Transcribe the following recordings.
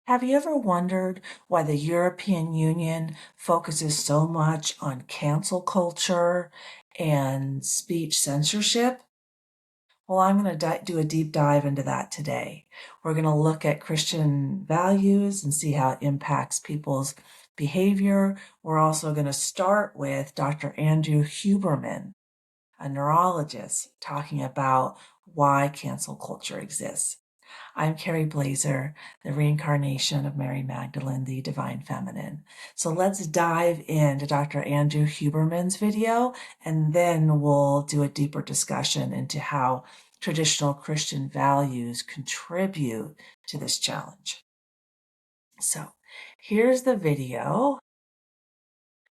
Have you ever wondered why the European Union focuses so much on cancel culture and speech censorship? Well, I'm going to do a deep dive into that today. We're going to look at Christian values and see how it impacts people's behavior. We're also going to start with Dr. Andrew Huberman, a neurologist, talking about why cancel culture exists. I'm Kerry Blaser, the reincarnation of Mary Magdalene, the divine feminine. So let's dive into Dr. Andrew Huberman's video, and then we'll do a deeper discussion into how traditional Christian values contribute to this challenge. So here's the video.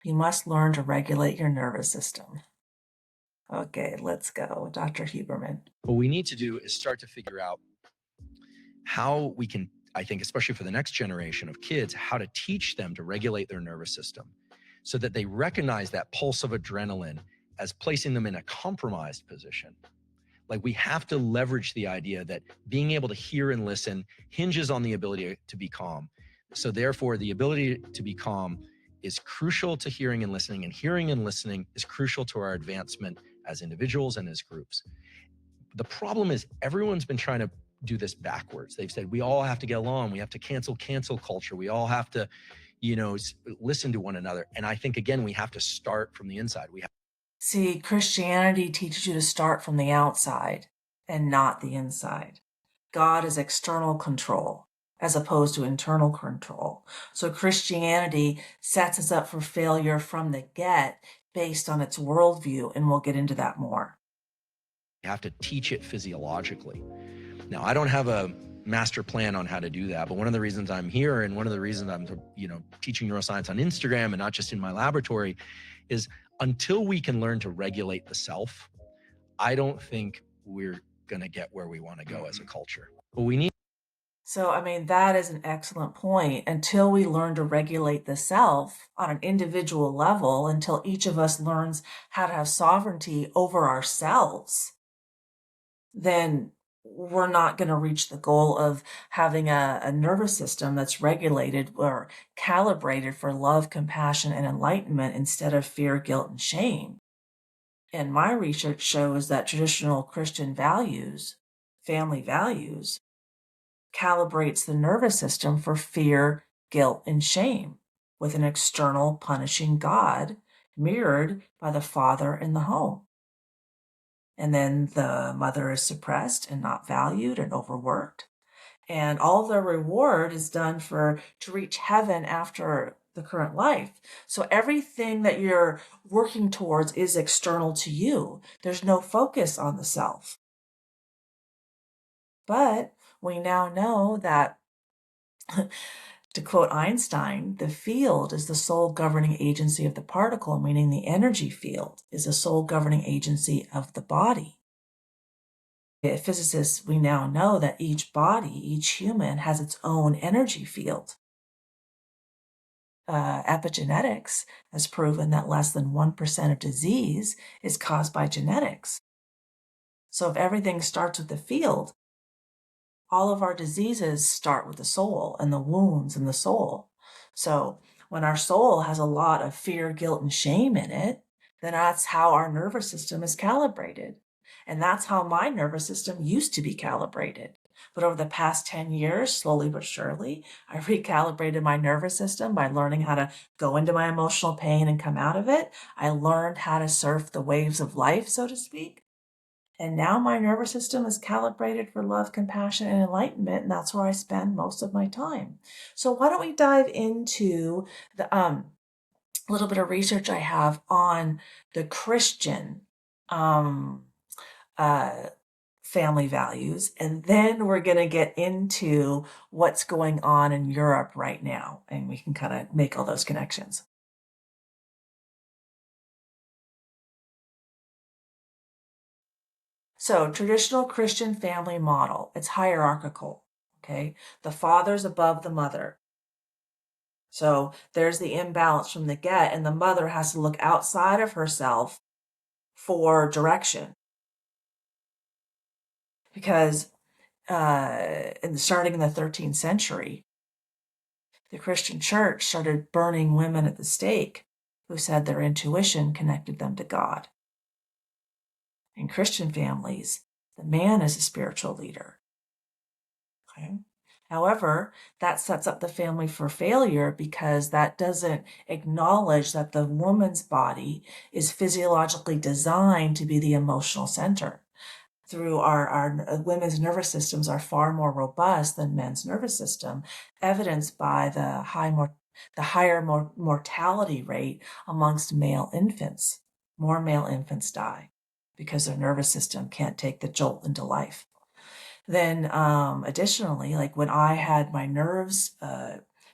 You must learn to regulate your nervous system. Okay, let's go, Dr. Huberman. What we need to do is start to figure out how we can, I think, especially for the next generation of kids, how to teach them to regulate their nervous system so that they recognize that pulse of adrenaline as placing them in a compromised position. Like, we have to leverage the idea that being able to hear and listen hinges on the ability to be calm. So therefore, the ability to be calm is crucial to hearing and listening is crucial to our advancement as individuals and as groups. The problem is everyone's been trying to do this backwards. They've said we all have to get along. We have to cancel culture. We all have to, listen to one another. And I think, again, we have to start from the inside. See, Christianity teaches you to start from the outside and not the inside. God is external control as opposed to internal control. So Christianity sets us up for failure from the get based on its worldview, and we'll get into that more. You have to teach it physiologically. Now, I don't have a master plan on how to do that, but one of the reasons I'm here and one of the reasons I'm, teaching neuroscience on Instagram and not just in my laboratory is until we can learn to regulate the self, I don't think we're going to get where we want to go as a culture. But we need. So, that is an excellent point. Until we learn to regulate the self on an individual level, until each of us learns how to have sovereignty over ourselves, then we're not going to reach the goal of having a nervous system that's regulated or calibrated for love, compassion, and enlightenment instead of fear, guilt, and shame. And my research shows that traditional Christian values, family values, calibrates the nervous system for fear, guilt, and shame with an external punishing God mirrored by the father in the home. And then the mother is suppressed and not valued and overworked. And all the reward is done to reach heaven after the current life. So everything that you're working towards is external to you. There's no focus on the self. But we now know that, to quote Einstein, the field is the sole governing agency of the particle, meaning the energy field is the sole governing agency of the body. Physicists, we now know that each body, each human, has its own energy field. Epigenetics has proven that less than 1% of disease is caused by genetics. So if everything starts with the field, all of our diseases start with the soul and the wounds in the soul. So when our soul has a lot of fear, guilt, and shame in it, then that's how our nervous system is calibrated. And that's how my nervous system used to be calibrated. But over the past 10 years, slowly but surely, I recalibrated my nervous system by learning how to go into my emotional pain and come out of it. I learned how to surf the waves of life, so to speak. And now my nervous system is calibrated for love, compassion, and enlightenment, and that's where I spend most of my time. So why don't we dive into the little bit of research I have on the Christian family values, and then we're going to get into what's going on in Europe right now, and we can kind of make all those connections. So traditional Christian family model, it's hierarchical, okay? The father's above the mother. So there's the imbalance from the get, and the mother has to look outside of herself for direction. Because starting in the 13th century, The Christian church started burning women at the stake who said their intuition connected them to God. In Christian families, the man is a spiritual leader. Okay? However, that sets up the family for failure because that doesn't acknowledge that the woman's body is physiologically designed to be the emotional center. Through our women's nervous systems are far more robust than men's nervous system, evidenced by the higher mortality rate amongst male infants. More male infants die because their nervous system can't take the jolt into life. Then, additionally, like when I had my nerves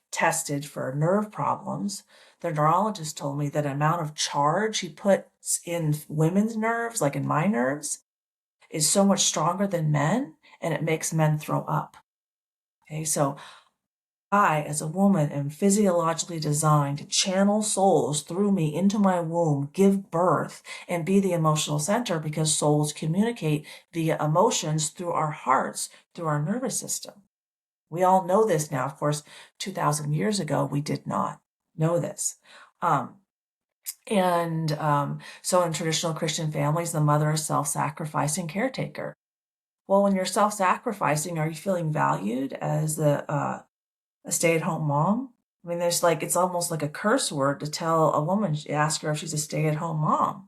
tested for nerve problems, the neurologist told me that amount of charge he puts in women's nerves, like in my nerves, is so much stronger than men, and it makes men throw up. Okay, so I, as a woman, am physiologically designed to channel souls through me into my womb, give birth, and be the emotional center because souls communicate via emotions through our hearts, through our nervous system. We all know this now. Of course, 2,000 years ago, we did not know this. So in traditional Christian families, the mother is self-sacrificing caretaker. Well, when you're self-sacrificing, are you feeling valued as a stay-at-home mom? I mean, it's almost like a curse word to tell a woman, ask her if she's a stay-at-home mom.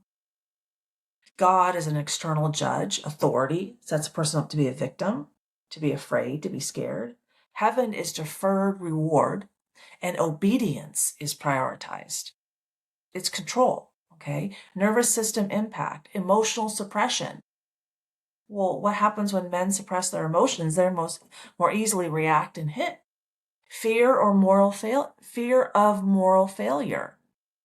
God is an external judge, authority, sets a person up to be a victim, to be afraid, to be scared. Heaven is deferred reward, and obedience is prioritized. It's control, okay? Nervous system impact, emotional suppression. Well, what happens when men suppress their emotions? They're more easily react and hit. Fear of moral failure.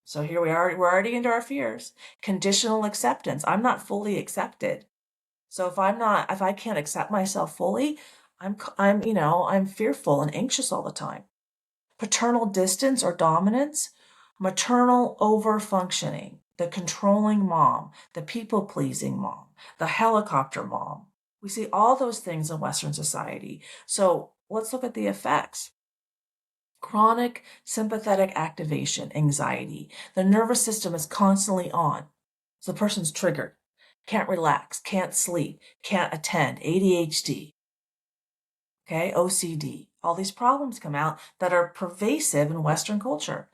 So here we're already into our fears. Conditional acceptance. I'm not fully accepted. So if I can't accept myself fully, I'm fearful and anxious all the time. Paternal distance or dominance, maternal overfunctioning, the controlling mom, the people-pleasing mom, the helicopter mom. We see all those things in Western society. So let's look at the effects. Chronic sympathetic activation, anxiety. The nervous system is constantly on. So the person's triggered, can't relax, can't sleep, can't attend, ADHD, okay, OCD. All these problems come out that are pervasive in Western culture.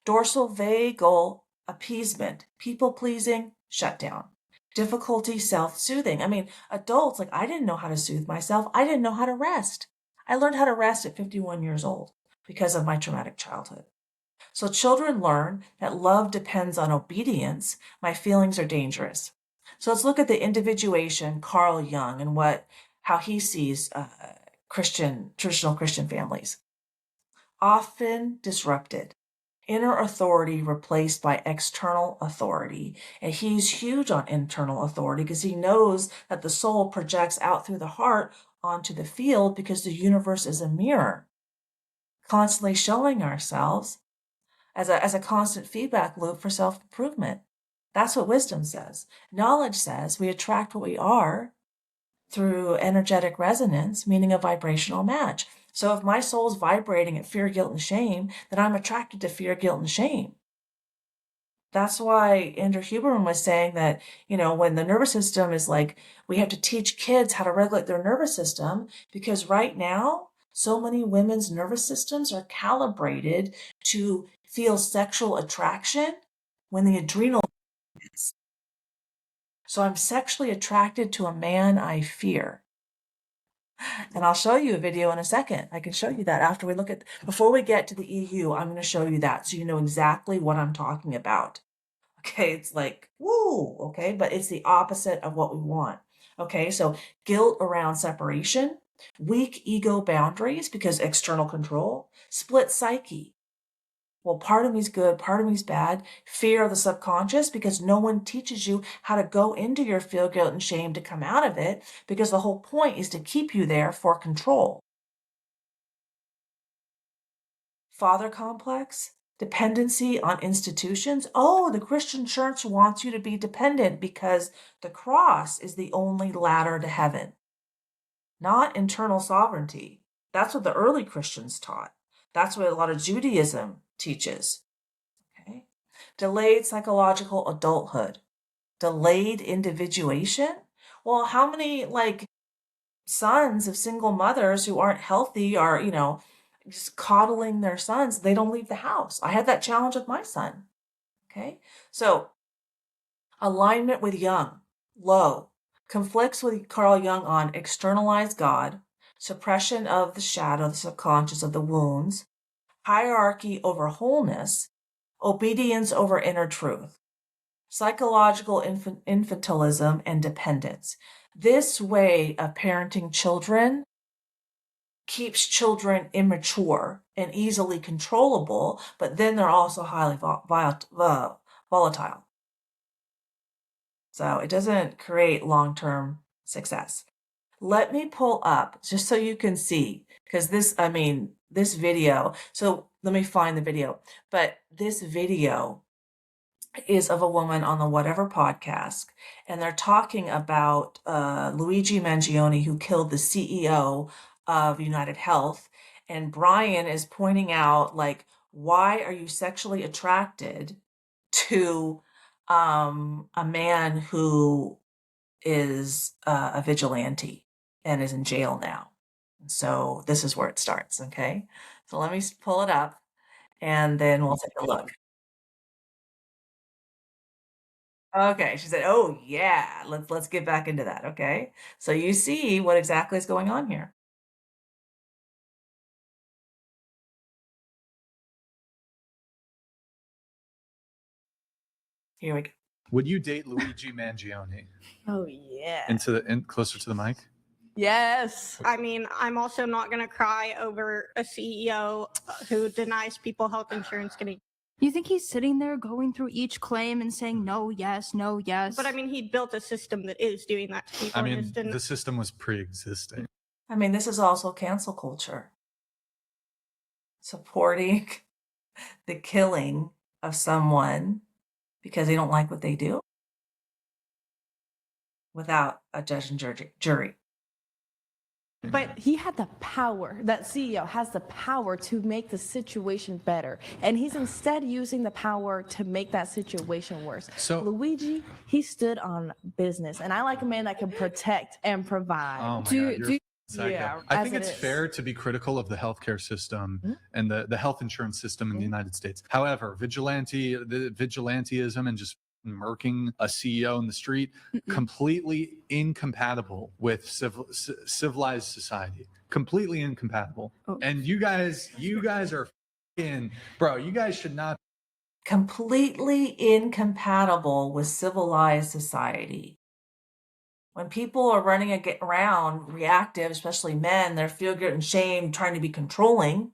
Dorsal vagal appeasement, people-pleasing, shutdown. Difficulty self-soothing. I mean, adults, like I didn't know how to soothe myself. I didn't know how to rest. I learned how to rest at 51 years old because of my traumatic childhood. So children learn that love depends on obedience. My feelings are dangerous. So let's look at the individuation, Carl Jung, and how he sees traditional Christian families. Often disrupted. Inner authority replaced by external authority. And he's huge on internal authority because he knows that the soul projects out through the heart onto the field because the universe is a mirror, constantly showing ourselves as a constant feedback loop for self-improvement. That's what wisdom says. Knowledge says we attract what we are through energetic resonance, meaning a vibrational match. So if my soul's vibrating at fear, guilt, and shame, then I'm attracted to fear, guilt, and shame. That's why Andrew Huberman was saying that, when the nervous system is like, we have to teach kids how to regulate their nervous system because right now, so many women's nervous systems are calibrated to feel sexual attraction when the adrenal is. So I'm sexually attracted to a man I fear. And I'll show you a video in a second. I can show you that before we get to the EU, I'm going to show you that so you know exactly what I'm talking about. Okay, it's like, woo, okay, but it's the opposite of what we want. Okay, so guilt around separation, weak ego boundaries because external control, split psyche. Well, part of me's good, part of me's bad, fear of the subconscious because no one teaches you how to go into your feel, guilt, and shame to come out of it because the whole point is to keep you there for control. Father complex, dependency on institutions. Oh, the Christian church wants you to be dependent because the cross is the only ladder to heaven, not internal sovereignty. That's what the early Christians taught. That's what a lot of Judaism teaches. Okay. Delayed psychological adulthood. Delayed individuation. Well, how many sons of single mothers who aren't healthy are, just coddling their sons? They don't leave the house. I had that challenge with my son. Okay. So alignment with Jung, low. Conflicts with Carl Jung on externalized God, suppression of the shadow, the subconscious of the wounds, hierarchy over wholeness, obedience over inner truth, psychological infantilism and dependence. This way of parenting children keeps children immature and easily controllable, but then they're also highly volatile. So it doesn't create long-term success. Let me pull up just so you can see, because this video, so let me find the video, but this video is of a woman on the Whatever podcast, and they're talking about Luigi Mangione, who killed the CEO of United Health. And Brian is pointing out, why are you sexually attracted to a man who is a vigilante and is in jail now? So this is where it starts, okay? So let me pull it up, and then we'll take a look. Okay, she said, "Oh yeah, let's get back into that." Okay, so you see what exactly is going on here. Here we go. Would you date Luigi Mangione? Oh yeah. Closer to the mic? Yes. I mean, I'm also not going to cry over a CEO who denies people health insurance getting. You think he's sitting there going through each claim and saying no, yes, no, yes? But I mean, he built a system that is doing that to people. I mean, the system was pre-existing. I mean, this is also cancel culture, supporting the killing of someone because they don't like what they do without a judge and jury. But he had the power, that CEO has the power to make the situation better. And he's instead using the power to make that situation worse. So Luigi, he stood on business. And I like a man that can protect and provide. Oh my God, you're a psycho. Yeah, I as think it it's is. fair to be critical of the healthcare system and the health insurance system in the United States. However, vigilantism and just murking a CEO in the street, completely incompatible with civilized society. Completely incompatible. Oh. And you guys are bro, you guys should not. Completely incompatible with civilized society. When people are running around reactive, especially men, they're feel guilt and shame, trying to be controlling.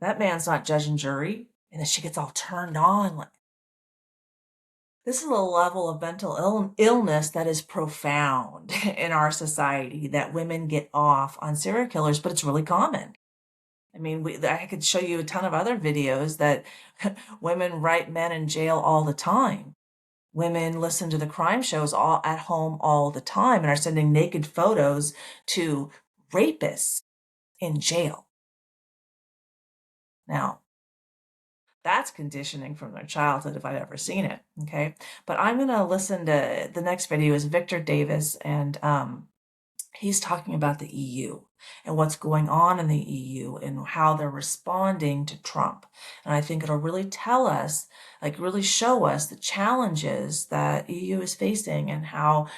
That man's not judge and jury. And then she gets all turned on. This is a level of mental illness that is profound in our society, that women get off on serial killers, but it's really common. I mean, I could show you a ton of other videos that women write men in jail all the time. Women listen to the crime shows all at home all the time and are sending naked photos to rapists in jail. Now, that's conditioning from their childhood if I've ever seen it, okay? But I'm going to listen to the next video is Victor Davis, and he's talking about the EU and what's going on in the EU and how they're responding to Trump. And I think it'll really tell us, really show us the challenges that EU is facing and how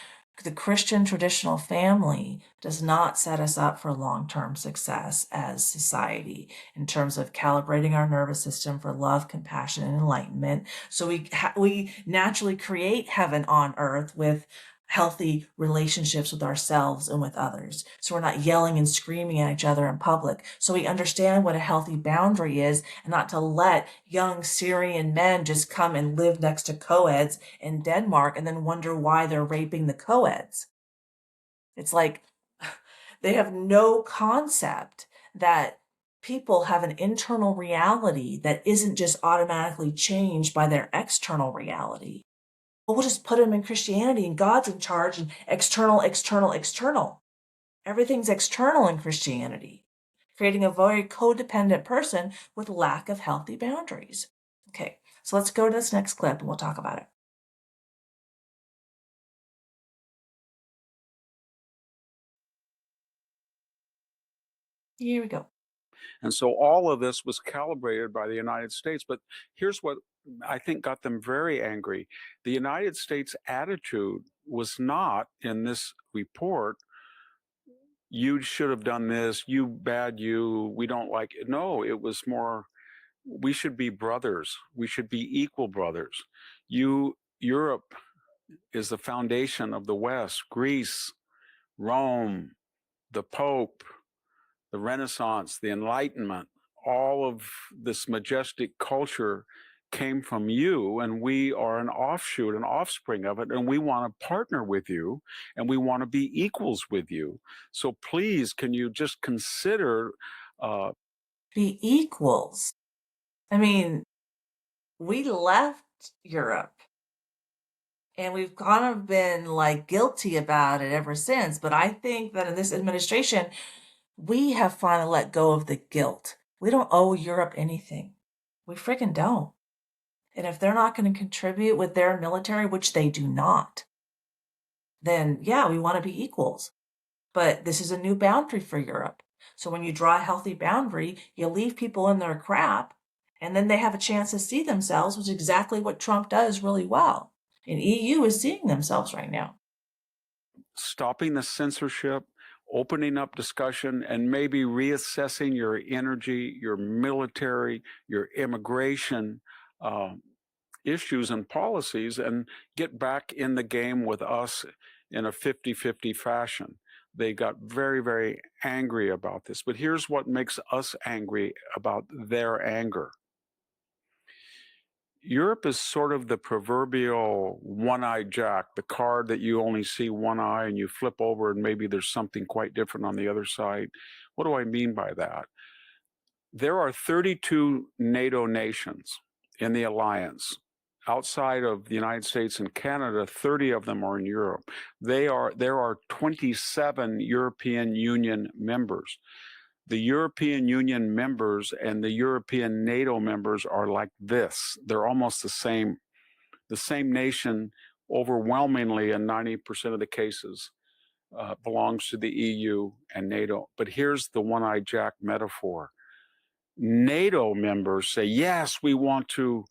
the Christian traditional family does not set us up for long-term success as society in terms of calibrating our nervous system for love, compassion, and enlightenment. So we naturally create heaven on earth with healthy relationships with ourselves and with others. So we're not yelling and screaming at each other in public. So we understand what a healthy boundary is and not to let young Syrian men just come and live next to co-eds in Denmark and then wonder why they're raping the co-eds. It's like they have no concept that people have an internal reality that isn't just automatically changed by their external reality. We'll just put them in Christianity and God's in charge and external. Everything's external in Christianity. creating a very codependent person with lack of healthy boundaries. Okay, so let's go to this next clip and we'll talk about it. Here we go. And so all of this was calibrated by the United States. But here's what I think got them very angry. The United States attitude was not in this report, you should have done this, you bad you, we don't like it. No, it was more, we should be brothers. We should be equal brothers. Europe is the foundation of the West. Greece, Rome, the Pope, the Renaissance, the Enlightenment, all of this majestic culture came from you, and we are an offshoot, an offspring of it, and we want to partner with you, and we want to be equals with you. So please, can you just consider Be equals. I mean, we left Europe and we've kind of been like guilty about it ever since. But I think that in this administration, we have finally let go of the guilt. We don't owe Europe anything. We freaking don't. And if they're not going to contribute with their military, which they do not, then yeah, we want to be equals. But this is a new boundary for Europe. So when you draw a healthy boundary, you leave people in their crap, and then they have a chance to see themselves, which is exactly what Trump does really well. And EU is seeing themselves right now. stopping the censorship, opening up discussion, and maybe reassessing your energy, your military, your immigration issues and policies, and get back in the game with us in a 50-50 fashion. They got very, very angry about this. But here's what makes us angry about their anger. Europe is sort of the proverbial one-eyed jack, the card that you only see one eye and you flip over and maybe there's something quite different on the other side. What do I mean by that? There are 32 NATO nations in the alliance. Outside of the United States and Canada, 30 of them are in Europe. There are 27 European Union members. The European Union members and the European NATO members are like this. They're almost the same nation, overwhelmingly in 90% of the cases, belongs to the EU and NATO. But here's the one-eyed jack metaphor. NATO members say, yes, we want to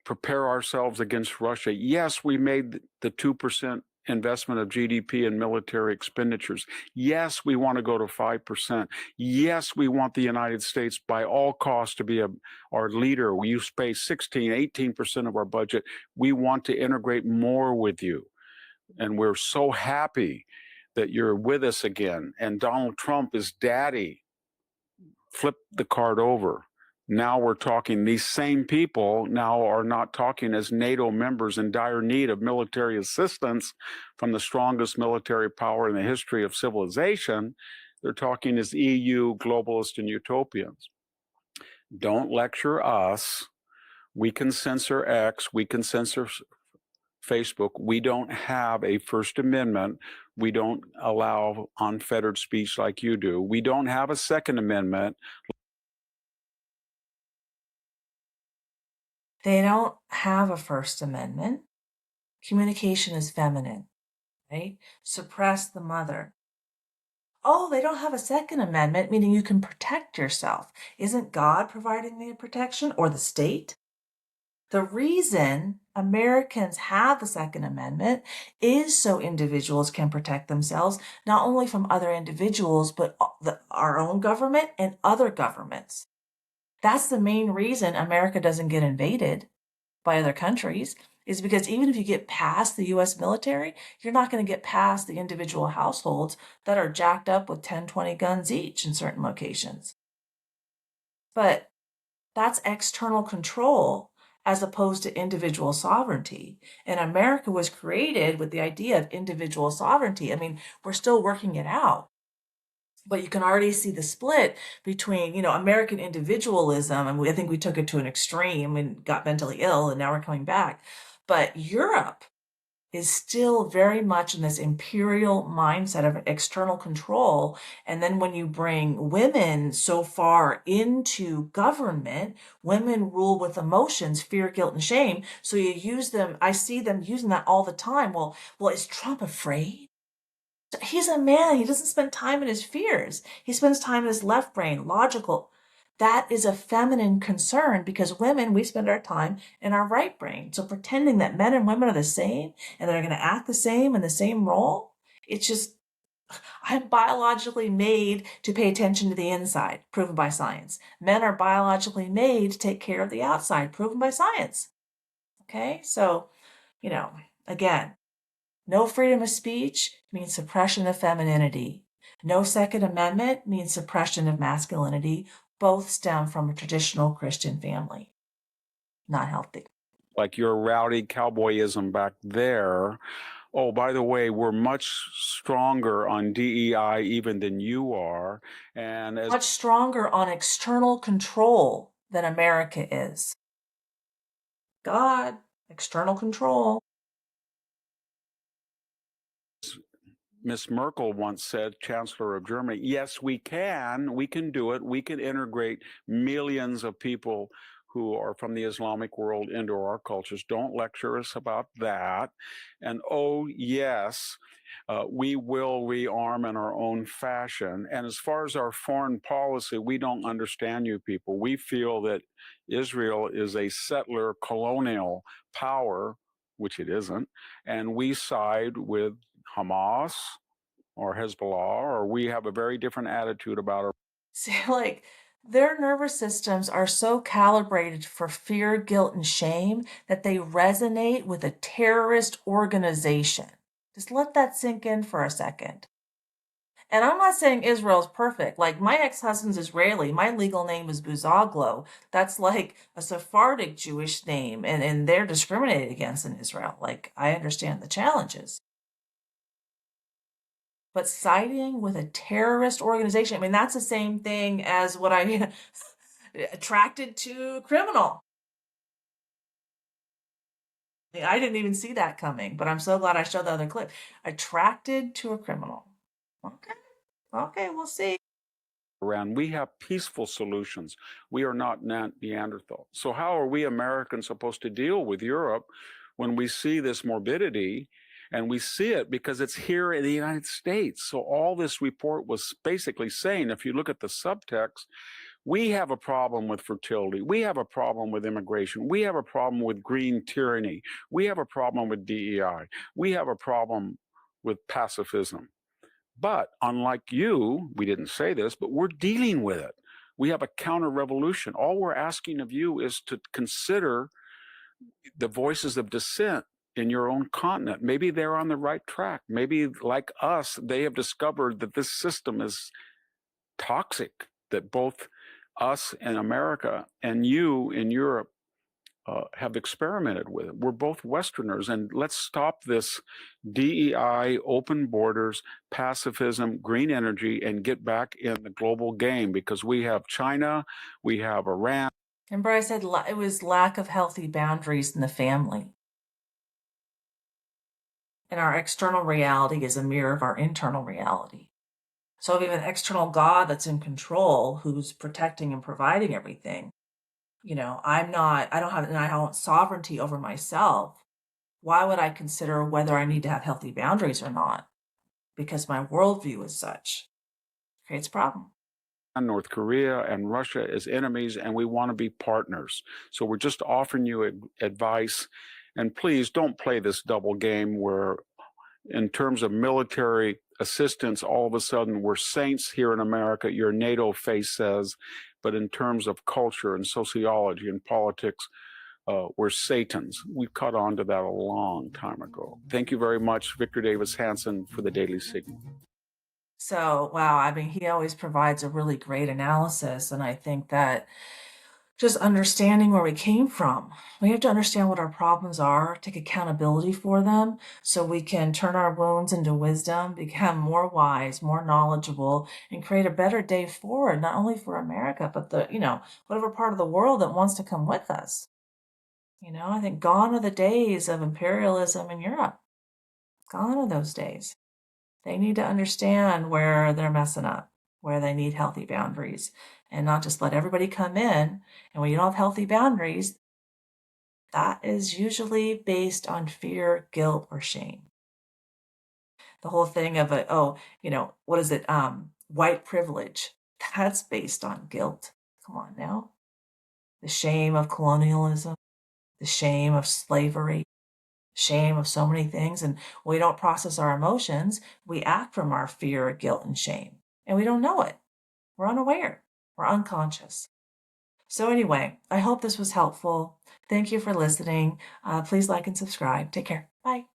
prepare ourselves against Russia. Yes, we made the 2% investment of GDP in military expenditures. Yes, we want to go to 5%. Yes, we want the United States by all costs to be our leader. You pay 16, 18% of our budget. We want to integrate more with you. And we're so happy that you're with us again. And Donald Trump is daddy. Flip the card over. Now we're talking, these same people now are not talking as NATO members in dire need of military assistance from the strongest military power in the history of civilization. They're talking as EU globalists and utopians. Don't lecture us. We can censor X. We can censor Facebook. We don't have a First Amendment. We don't allow unfettered speech like you do. We don't have a Second Amendment. They don't have a First Amendment. Communication is feminine, right? Suppress the mother. Oh, they don't have a Second Amendment, meaning you can protect yourself. Isn't God providing the protection or the state? The reason Americans have the Second Amendment is so individuals can protect themselves, not only from other individuals, but our own government and other governments. That's the main reason America doesn't get invaded by other countries, is because even if you get past the US military, you're not going to get past the individual households that are jacked up with 10, 20 guns each in certain locations. But that's external control as opposed to individual sovereignty. And America was created with the idea of individual sovereignty. I mean, we're still working it out. But you can already see the split between, American individualism, and I think we took it to an extreme and got mentally ill, and now we're coming back. But Europe is still very much in this imperial mindset of external control. And then when you bring women so far into government, women rule with emotions, fear, guilt, and shame. So you use them. I see them using that all the time. Well, is Trump afraid? He's a man. He doesn't spend time in his fears. He spends time in his left brain, logical. That is a feminine concern because women, we spend our time in our right brain. So pretending that men and women are the same and they're going to act the same in the same role, it's just, I'm biologically made to pay attention to the inside, proven by science. Men are biologically made to take care of the outside, proven by science. Okay, so, again, no freedom of speech means suppression of femininity. No Second Amendment means suppression of masculinity. Both stem from a traditional Christian family. Not healthy. Like your rowdy cowboyism back there. Oh, by the way, we're much stronger on DEI even than you are. And as Much stronger on external control than America is. God, external control. Miss Merkel once said, Chancellor of Germany, yes, we can do it. We can integrate millions of people who are from the Islamic world into our cultures. Don't lecture us about that. And oh, yes, we will rearm in our own fashion. And as far as our foreign policy, we don't understand you people. We feel that Israel is a settler colonial power, which it isn't, and we side with Hamas or Hezbollah, or we have a very different attitude about our. See, their nervous systems are so calibrated for fear, guilt, and shame that they resonate with a terrorist organization. Just let that sink in for a second. And I'm not saying Israel's perfect. Like, my ex-husband's Israeli. My legal name is Buzaglo. That's like a Sephardic Jewish name, and they're discriminated against in Israel. Like, I understand the challenges. But siding with a terrorist organization, I mean, that's the same thing as what I attracted to a criminal. I didn't even see that coming, but I'm so glad I showed the other clip. Attracted to a criminal. Okay, we'll see. Around. We have peaceful solutions. We are not Neanderthal. So how are we Americans supposed to deal with Europe when we see this morbidity? And we see it because it's here in the United States. So all this report was basically saying, if you look at the subtext, we have a problem with fertility. We have a problem with immigration. We have a problem with green tyranny. We have a problem with DEI. We have a problem with pacifism. But unlike you, we didn't say this, but we're dealing with it. We have a counter revolution. All we're asking of you is to consider the voices of dissent in your own continent. Maybe they're on the right track. Maybe, like us, they have discovered that this system is toxic, that both us in America and you in Europe have experimented with it. We're both Westerners, and let's stop this DEI, open borders, pacifism, green energy, and get back in the global game, because we have China, we have Iran. Remember I said it was lack of healthy boundaries in the family. And our external reality is a mirror of our internal reality. So if we have an external God that's in control, who's protecting and providing everything, I don't want sovereignty over myself. Why would I consider whether I need to have healthy boundaries or not? Because my worldview is such. Creates a problem. North Korea and Russia as enemies, and we want to be partners. So we're just offering you advice. And please don't play this double game where, in terms of military assistance, all of a sudden we're saints here in America, your NATO face says, but in terms of culture and sociology and politics, we're Satans. We caught on to that a long time ago. Thank you very much, Victor Davis Hanson, for the Daily Signal. So, wow, I mean, he always provides a really great analysis. And I think that just understanding where we came from, we have to understand what our problems are, take accountability for them so we can turn our wounds into wisdom, become more wise, more knowledgeable, and create a better day forward, not only for America, but whatever part of the world that wants to come with us. I think gone are the days of imperialism in Europe. Gone are those days. They need to understand where they're messing up, where they need healthy boundaries, and not just let everybody come in. And when you don't have healthy boundaries, that is usually based on fear, guilt, or shame. The whole thing of what is it? White privilege. That's based on guilt. Come on now. The shame of colonialism, the shame of slavery, shame of so many things. And we don't process our emotions. We act from our fear, guilt, and shame. And we don't know it. We're unaware. We're unconscious. So anyway, I hope this was helpful. Thank you for listening. Please like and subscribe. Take care. Bye.